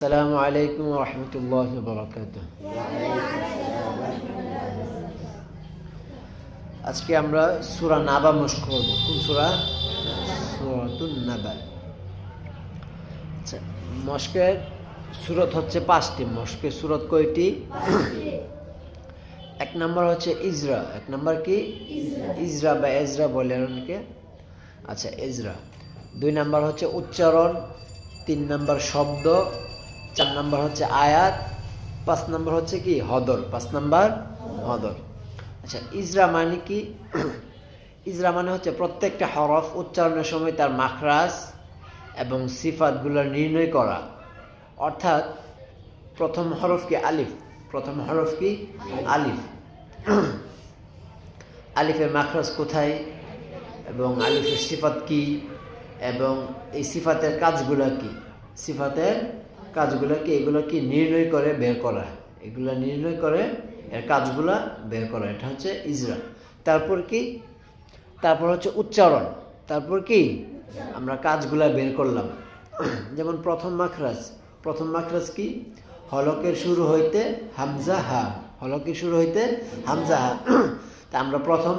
আসসালামু আলাইকুম ওয়া রাহমাতুল্লাহি ওয়া বারাকাতুহু। আজকে আমরা সূরা নাবা মশক করব। কোন সূরা? সূরাতুন নাবা। আচ্ছা, মশকের সূরত হচ্ছে 5টি। মশকের সূরত কয়টি? এক নাম্বার হচ্ছে ইজরা। এক নাম্বার কি? ইজরা বা এজরা বলে অনেকে। আচ্ছা, এজরা। 2 নাম্বার হচ্ছে উচ্চারণ, 3 নাম্বার শব্দ, 4 নাম্বার হচ্ছে আয়াত, 5 নাম্বার হচ্ছে কি? হদর। 5 নাম্বার হদর। আচ্ছা, ইজরা মানে কি? ইজরা মানে হচ্ছে প্রত্যেকটা হরফ উচ্চারণের সময় তার মাখরাজ এবং সিফাতগুলো নির্ণয় করা। অর্থাৎ প্রথম হরফ কি? আলিফ। প্রথম হরফ কি? আলিফ। আলিফের মাখরাজ কোথায় এবং আলিফের সিফাত কি এবং এই সিফাতের কাজগুলো কি? সিফাতের কাজগুলো কি? এগুলো কি নির্ণয় করে বের করা। এগুলো নির্ণয় করে এর কাজগুলো বের করা। এটা হচ্ছে ইজরা। তারপর কি? তারপর হচ্ছে উচ্চারণ। তারপর কি? আমরা কাজগুলা বের করলাম। যেমন প্রথম মাখরাজ। প্রথম মাখরাজ কি? হলকের শুরু হইতে হামজা হা। হলকের শুরু হইতে হামজা হা। তা আমরা প্রথম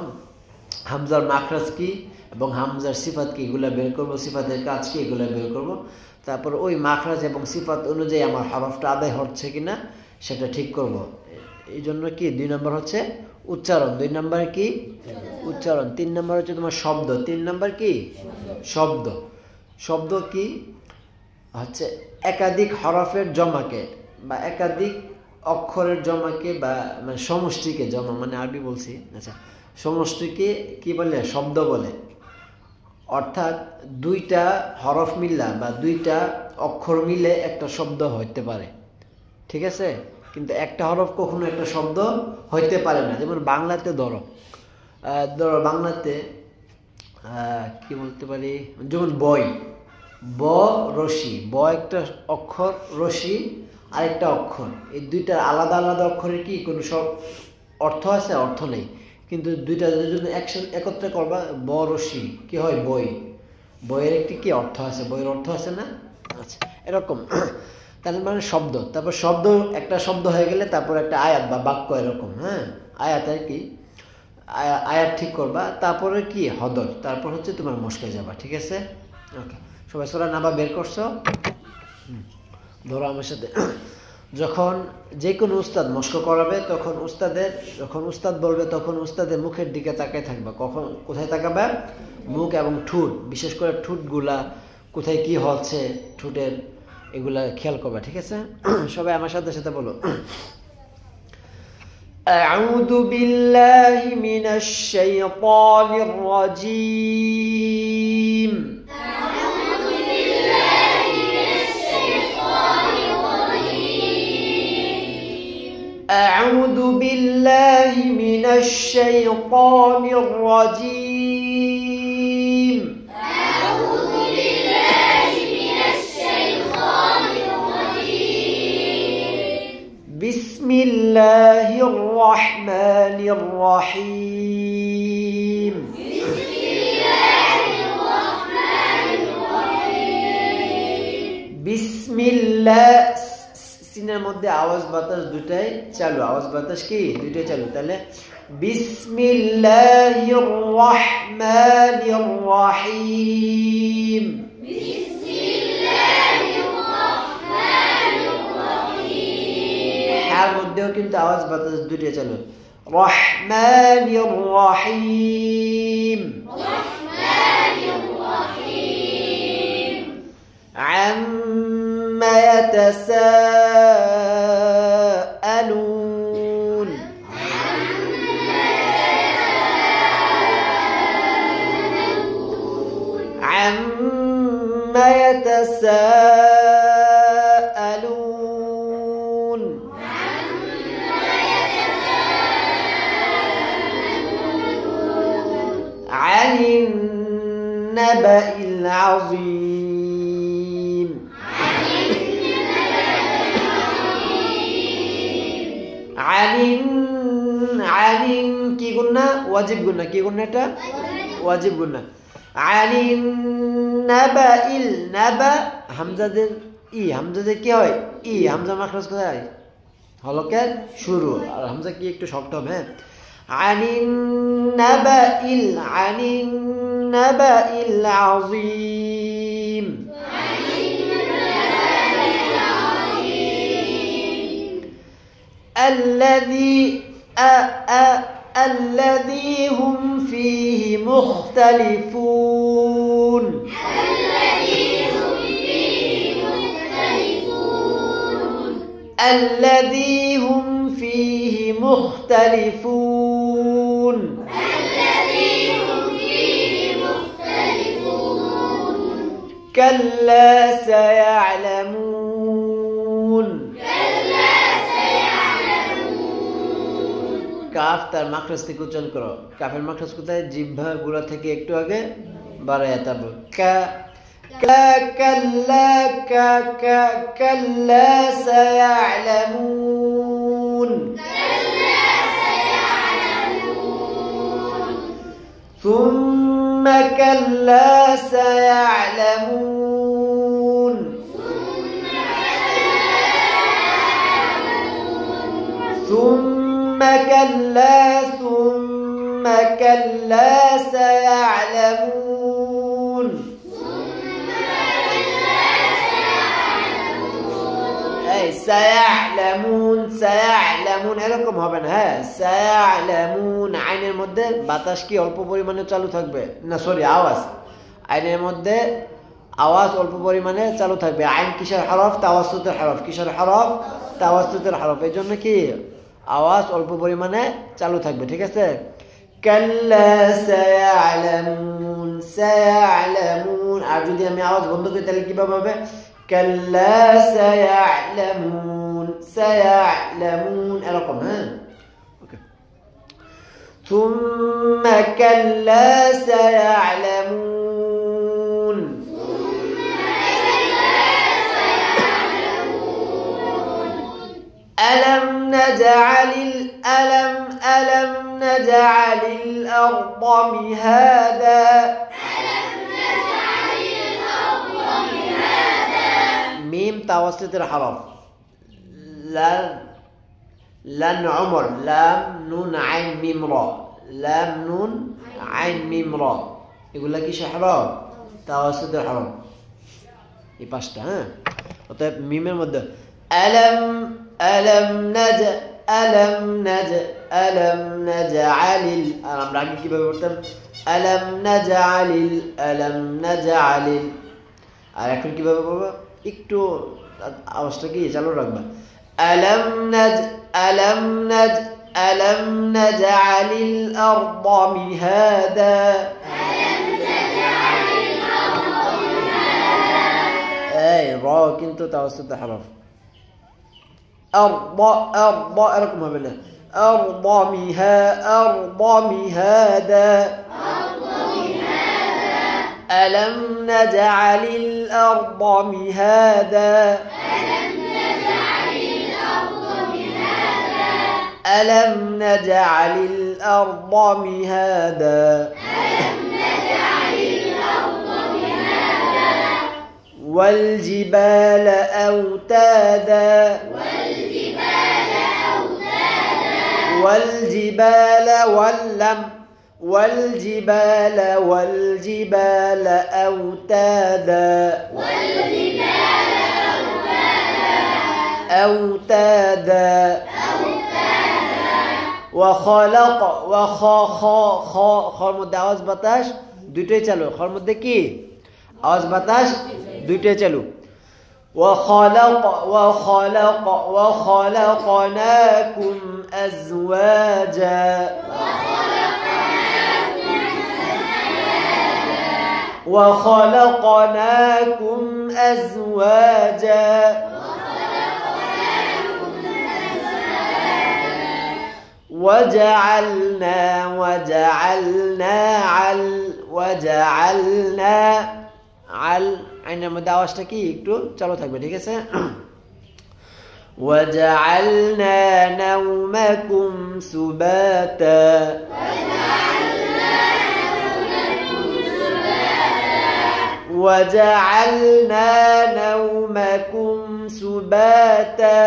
হামজার মাখরাজ কি এবং হামজার সিফাত কি এগুলা বের করব। সিফাতের কাজ কি এগুলা বের করব। তারপর ওই মাখরাজ এবং সিফাত অনুযায়ী আমার হরফটা আদায় হচ্ছে কিনা সেটা ঠিক করব। এই জন্য কি 2 নম্বর হচ্ছে উচ্চারণ। 2 নম্বর কি? উচ্চারণ। 3 নম্বর হচ্ছে তোমার শব্দ। 3 নম্বর কি? শব্দ। শব্দ কি? হচ্ছে একাধিক হরফের জমাকে বা একাধিক অক্ষরের জমাকে বা মানে সমষ্টিকে, জমা মানে আরবি বলছি। আচ্ছা, সমষ্টিকে কি বলে? শব্দ বলে। অর্থাৎ 2টা হরফ মিললা বা 2টা অক্ষর মিলে একটা শব্দ হইতে পারে। ঠিক আছে? কিন্তু একটা হরফ কখনো একটা শব্দ হইতে পারে না। যেমন বাংলাতে ধরো বাংলাতে কি বলতে পারি? যেমন বই। ব রশি। ব একটা অক্ষর, রশি আরেকটা অক্ষর। এই 2টা আলাদা আলাদা অক্ষরের কি কোনো সব অর্থ আছে? অর্থ নেই। কিন্তু 2টা যদি একত্রে করবা, ব রশি কি হয়? বই। বইয়ের একটি কি অর্থ আছে? বইয়ের অর্থ আছে না? আচ্ছা, এরকম। তাহলে মানে শব্দ। তারপর শব্দ, একটা শব্দ হয়ে গেলে তারপর একটা আয়াত বা বাক্য, এরকম। হ্যাঁ, আয়াত আর কি, আয়াত ঠিক করবা। তারপরে কি? হদর। তারপর হচ্ছে তোমার মশকে যাবা। ঠিক আছে? ওকে, সবাই সূরা নাবা বের করছো? ধরো আমার সাথে। যখন যে কোনো উস্তাদ মশক করাবে তখন যখন উস্তাদ বলবে তখন উস্তাদের মুখের দিকে তাকায় থাকবা। কখন কোথায় তাকাবে? মুখ এবং ঠোঁট। বিশেষ করে ঠোঁটগুলা কোথায় কি হচ্ছে, ঠোঁটের এগুলা খেয়াল করবা। ঠিক আছে? সবাই আমার সাথে সাথে বলো। أعوذ بالله من الشيطان الرجيم. أعوذ بالله من الشيطان الرجيم. أعوذ بالله من الشيطان الرجيم. أعوذ بالله من الشيطان الرجيم. بسم الله الرحمن الرحيم. بسم الله الرحمن الرحيم. بسم الله সিনের মধ্যে আওয়াজ বাতাস দুটাই চালু। আওয়াজ বাতাস কি? দুটাই চালু। তাহলে বিসমিল্লাহির রহমানির রহিম। বিসমিল্লাহির রহমানির রহিম। হার মধ্যেও কিন্তু আওয়াজ বাতাস দুটাই চালু। রহমানির রহিম। রহমানির রহিম। عما يتساءلون. عما يتساءلون. عن النبأ العظيم. আলিন কি গুণা? ওয়াজিব গুণা। কি গুণা এটা? ওয়াজিব গুণা। আলিন নাবা, ইল নাবা হামজাদের ই হামজা যে কি হয় ই হামজা মাখরাজ কোথায় হলকের শুরু আর হামজা কি একটু শক্ত হবে হ্যাঁ আনিন নাবাইল আযীম الذي هم فيه مختلفون الذي هم فيه مختلفون كلا سيعلمون কাফ তার মাখরাজ থেকে উচ্চারণ করো কাফের মাখরাজ কোথায় জিহ্বা গুড়া থেকে একটু আগে বাড়ায় তারপর কা كلا كلا سيعلمون ثم كلا سيعلمون ثم كلا سيعلمون সায়ালামুন এরকম হবে না হ্যাঁ সায়ালামুন আইনের মধ্যে বাতাস কি অল্প পরিমাণে চালু থাকবে না সরি আওয়াজ আইনের মধ্যে আওয়াজ অল্প পরিমাণে চালু থাকবে আইন কিসের হরফ তাওয়াসসুতের হরফ কিসের হরফ তাওয়াসসুতের হরফ এই জন্য কি আওয়াজ অল্প পরিমাণে চালু থাকবে ঠিক আছে কাল্লা সায়ালামুন আর যদি আমি আওয়াজ বন্ধ করি তাহলে কিভাবে হবে كلا سيعلمون এরকম হ্যাঁ ওকে ثم كلا سيعلمون ألم نجعل الأرض مهادا ميم توسط الحرف لن عمر لام نون عين ميم را لام نون عين ميم را يقول لك ايش حرف توسط الحرف يباشتا ها طيب ميم المده ألم نجعل أنا راجع كيف بقولتم ألم نجعل আর এখন কিভাবে বলবো একটু আওয়াজটা কি চালু রাখবা ألم نجعل الأرض مهادا أي را كنتو توسط حرف أرض أركم هبنا أرض مهادا ألم نجعل الأرض مهادا ألم نجعل الأرض مهادا والجبال أوتادا والجبال أوتادا وخلق خর মধ্যে আওয়াজ বাতাস দুইটাই চালু খর মধ্যে কি আওয়াজ বাতাস দুইটাই চালু وخلقناكم أزواجا وجعلنا আইনের মধ্যে আওয়াজটা কি একটু চালু থাকবে ঠিক আছে وجعلنا نومكم سباتا وجعلنا نومكم سباتا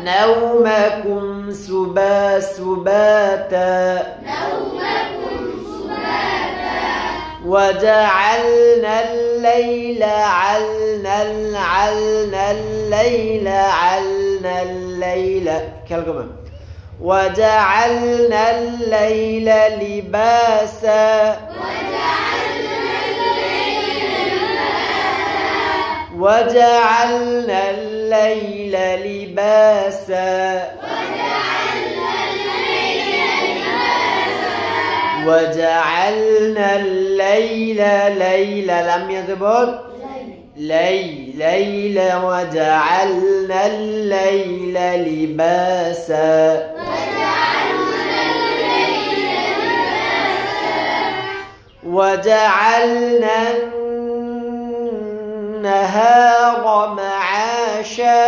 نومكم سباتا وجعلنا الليل كلكم وجعلنا الليل لباسا وجعلنا الليل لباسا وجعلنا الليل لم يذبر ليل وجعلنا الليل لباسا وجعلنا النهار معاشا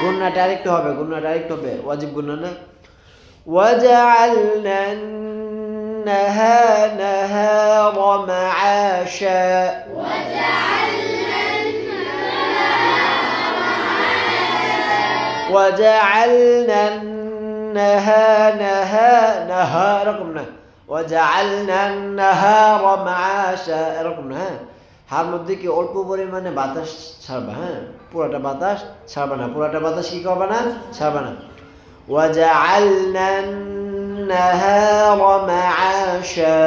গুণনা ডাইরেক্ট হবে ওয়াজিব গুণনা না وجعلنا النهار معاشا وجعلنا وجعلنا النهار معاشا এরকম না হার মধ্যে কি অল্প পরিমাণে বাতাস ছাড়বা হ্যাঁ পুরোটা বাতাস ছাড়বা না পুরোটা বাতাস কি করবা না ছাড়বা না وجعلنا النهار معاشا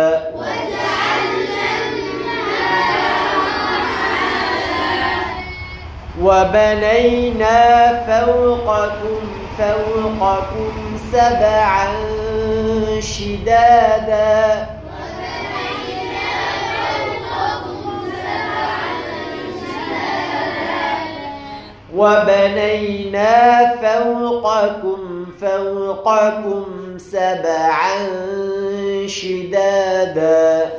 وبنينا فوقكم سبعا شدادا وبنينا فوقكم سبعا شدادا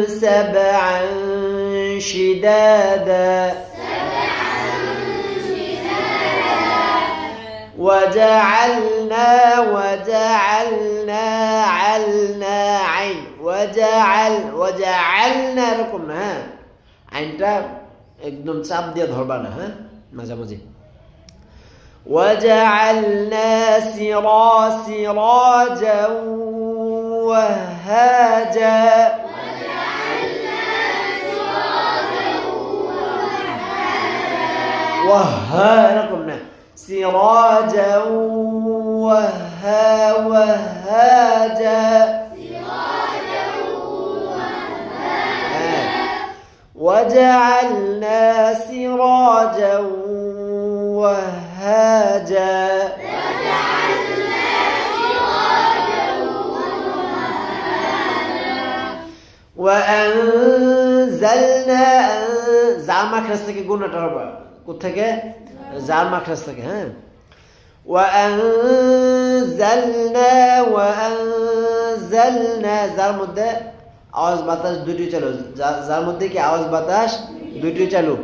سبعا شدادا وجعلنا عين وجعلنا رقم ها عينটা একদম চাপ দিয়ে ধরবা না হ্যাঁ মাঝামাঝি وجعلنا سراجا وهاجا وهاجا سراجا وهاجا وجعلنا سراجا وهاجا وأنزلنا زعما مخرج থেকে গুণটা হবে কোথা থেকে জার মাখরাজ থেকে হ্যাঁ وأنزلنا যার মধ্যে আওয়াজ বাতাস দুটি চালু যার মধ্যে কি আওয়াজ বাতাস দুটি চালু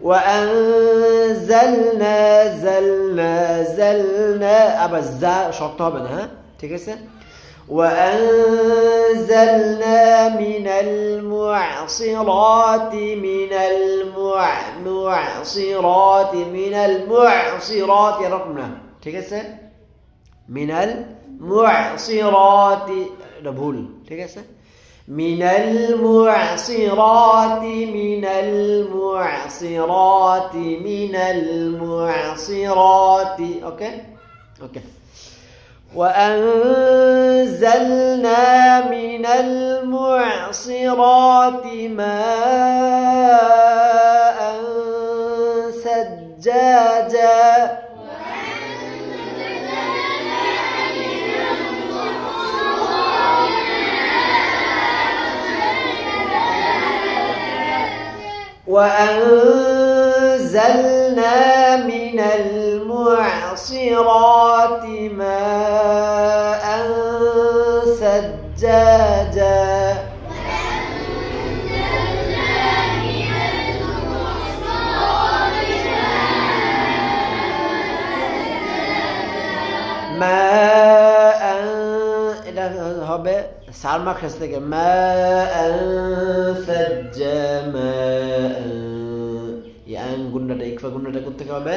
وأنزلنا زلنا আবার যা শক্ত হবে না হ্যাঁ ঠিক আছে وأنزلنا من المعصرات يا رقمنا ঠিক আছে من المعصرات এটা ভুল ঠিক আছে من المعصرات اوكي وأنزلنا من المعصرات ماء ثجاجا وأنزلنا من المعصرات ماء ثجاجا সার মাখরাজ থেকে মাআন সাজ্জামা এই আন গুণাটা ইকফা গুণাটা করতে হবে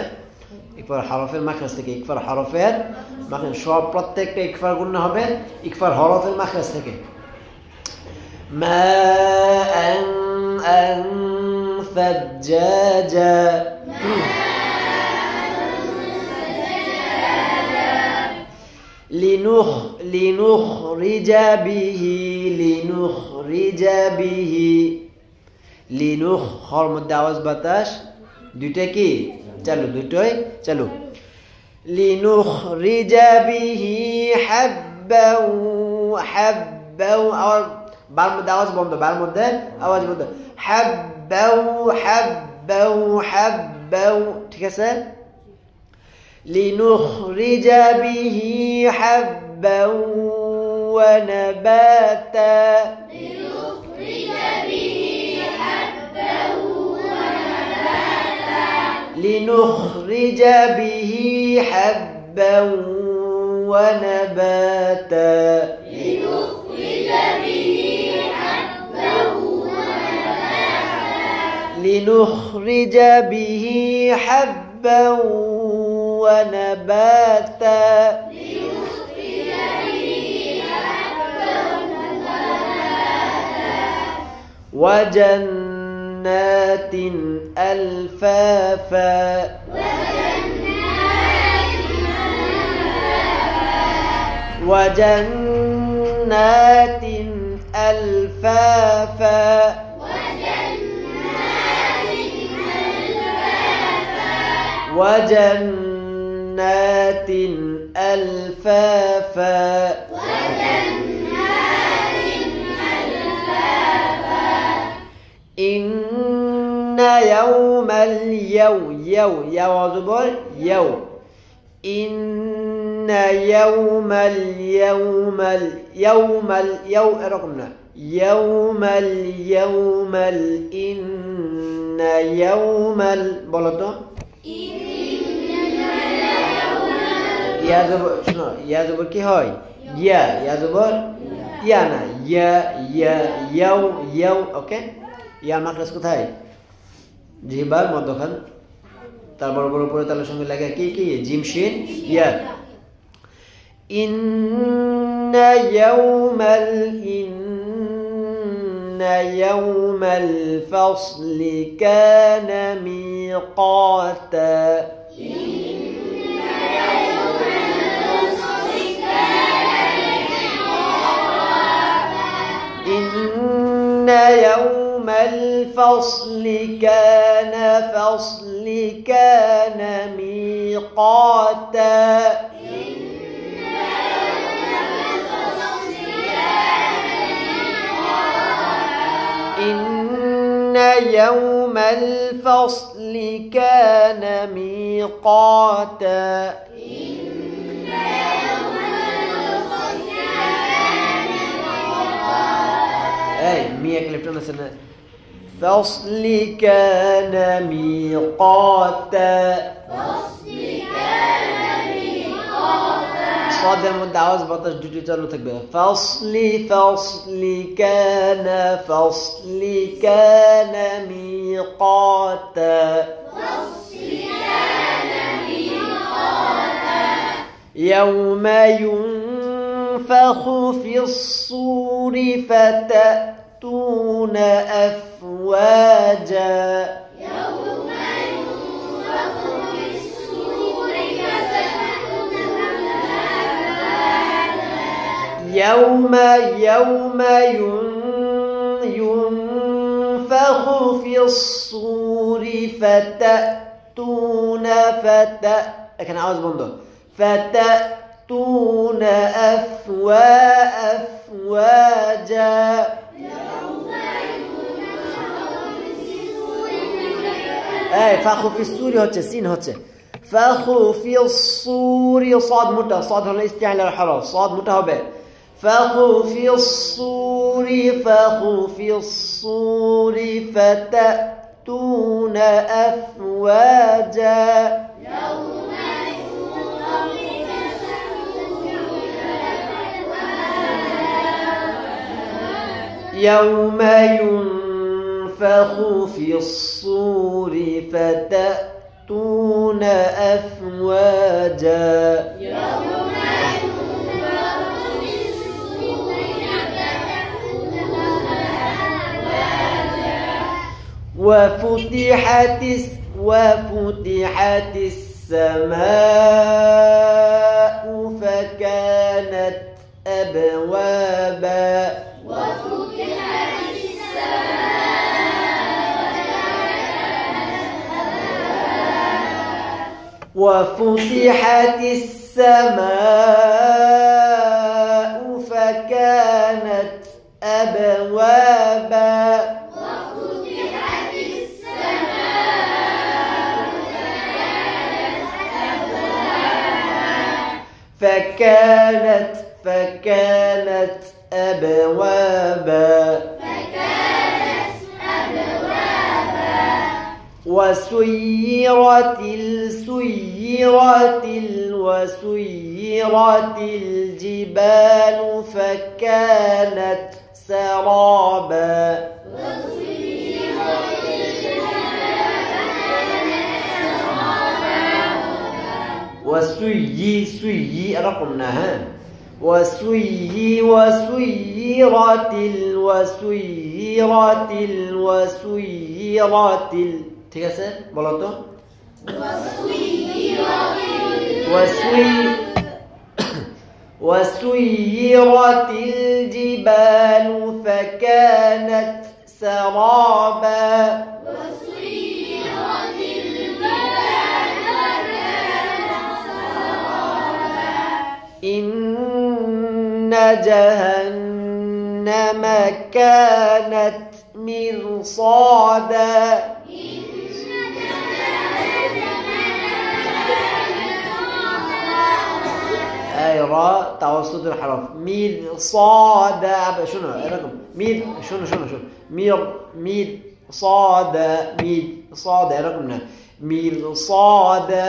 ইকফার হরফের মাখরাজ থেকে ইকফার হরফের মাখরাজ সব প্রত্যেকটা ইকফার গুণা হবে ইকফার হরফের মাখরাজ থেকে মাআন আন সাজ্জাজা لنخرج به খর মধ্যে আওয়াজ বাতাস দুইটা কি চলো দুটোই চলো لنخرج به حبا আর বার মধ্যে আওয়াজ বন্ধ বার মধ্যে আওয়াজ বন্ধ حبا ঠিক আছে لنخرج به حبا ونباتا لنخرج به حبا ونباتا لنخرج به حبا ونباتا وجنات ألفافا وجنات ألفافا وجنات ألفافا إن يوم إن يوم رقمنا إن يوم بولتو ইয়া জবর শুনো ইয়া জবর কি হয় ইয়া জবর ইয়া না ইয়াও ওকে ইয়া মাখরাজ কোথায় জিহ্বার মধ্যখান তার বড় বড় উপরে তালের সঙ্গে লাগে কি জিম শিন ইয়া ইন্না ইয়াউমাল ফাসলি কানা মিকাতা إن يوم الفصل كان ميقاتا إن يوم الفصل كان ميقاتا مية كلمتين سنة فصل كان ميقاتا صاد المد عاوز بطش دوتي تالو تكبير فصل كان ميقاتا يوم ينفخ في الصور فتأتون أفواجا يوم ينفخ في الصور فتأتون لكن عاوز بندق فتأتون أفواجا فخو في الصور হচ্ছে সিন হচ্ছে فخو في الصور صاد মোটা صاد হলো ইস্তিআলা الحرف صاد মোটা হবে فخو في الصور فتأتون أفواجا يوم ينفخ في الصور فتأتون أفواجا وفتحت السماء فكانت أبوابا وفتحت السماء فكانت أبوابا فكانت أبوابا وسيرت الجبال فكانت سرابا وسيي رقمناها وسيرت ঠিক আছে বলো তো وسيرت الجبال فكانت سرابا إن جهنم كانت مرصادا أي راء توسط الحرف مرصادا شنو رقم شنو مرصادا رقمنا মিরসাদা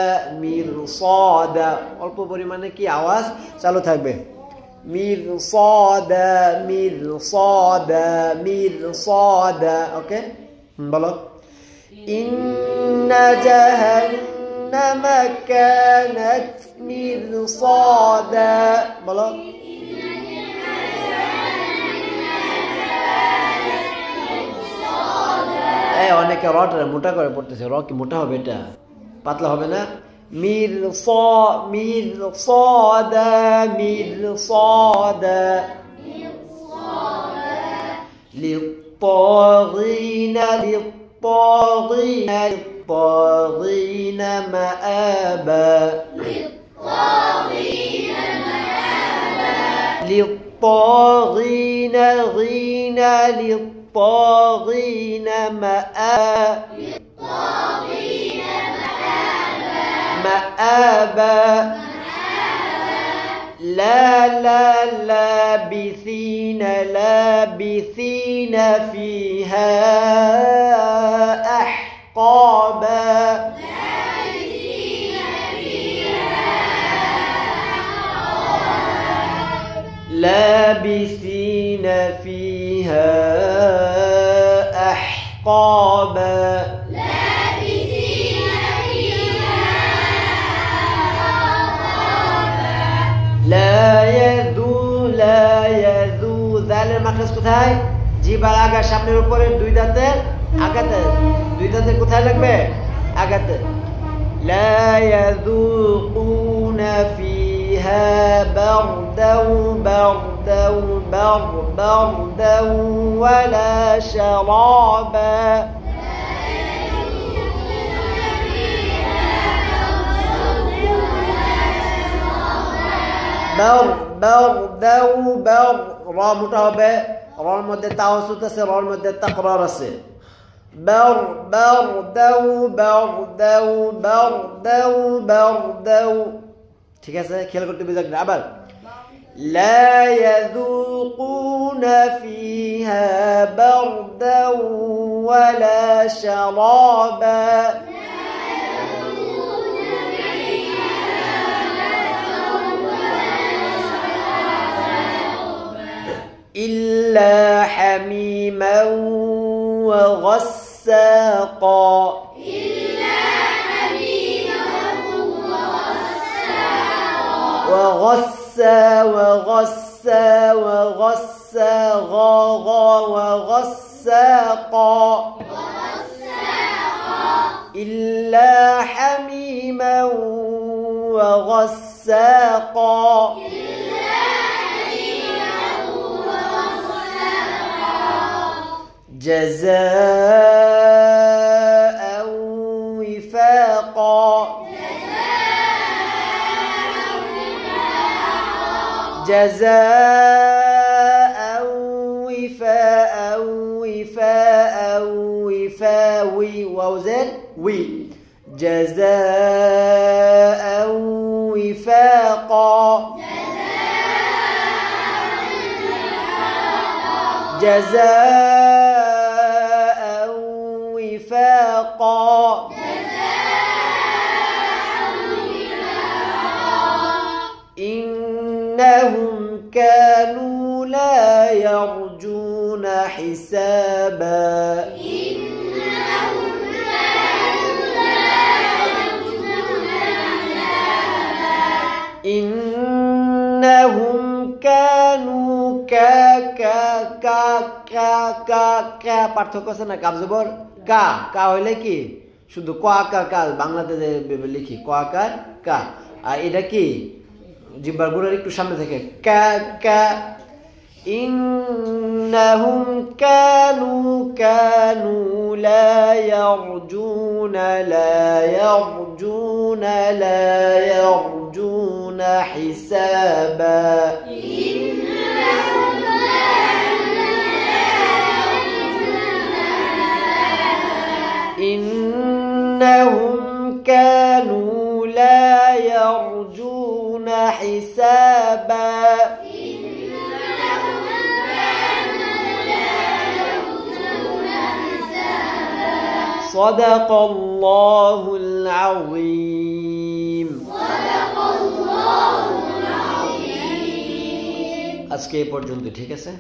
অল্প পরিমাণে কি আওয়াজ চালু থাকবে মিরসাদা ওকে বলো ইন্না জাহান্নামা কানাত মিরসাদা বলো অনেকে রটা মোটা করে পড়তেছে র কি মোটা হবে এটা পাতলা হবে না মিরসাদা للطاغين مآبا للطاغين مآبا لا لابثين فيها أحقابا لابثين فيها أحقابا لا يذو জালের মাখরাজ কোথায় জিহ্বার আগা সামনের উপরে দুই দাঁতের আগাতে দুই দাঁতে কোথায় লাগবে আগাতে لا يذوقون فيها بردا ولا شرابا রা মোটা হবে রর মধ্যে তাওসুত আছে রর মধ্যে তাকরার আছে ঠিক আছে খেয়াল করতে বুঝাক না আবার لا يذوقون فيها بردا ولا شرابا إلا حميما وغساقا وغسى وغساقا إلا حميما وغساقا جزاء وفاقا جزاء وفاوي ووزن وي جزاء وفاقا جزاء وفاقا إنهم كانوا لا يرجون حسابا إنهم كانوا পার্থক্য আছে না কাব জবর কা কা হইলে কি শুধু ক আকার কা বাংলাতে লিখি ক আকার কা আর এটা কি জিহ্বার গোড়ার একটু সামনে থেকে কা কা إنهم كانوا لا يرجون حسابا إنهم كانوا لا يرجون حسابا صدق الله العظيم আজকে এই পর্যন্ত ঠিক আছে।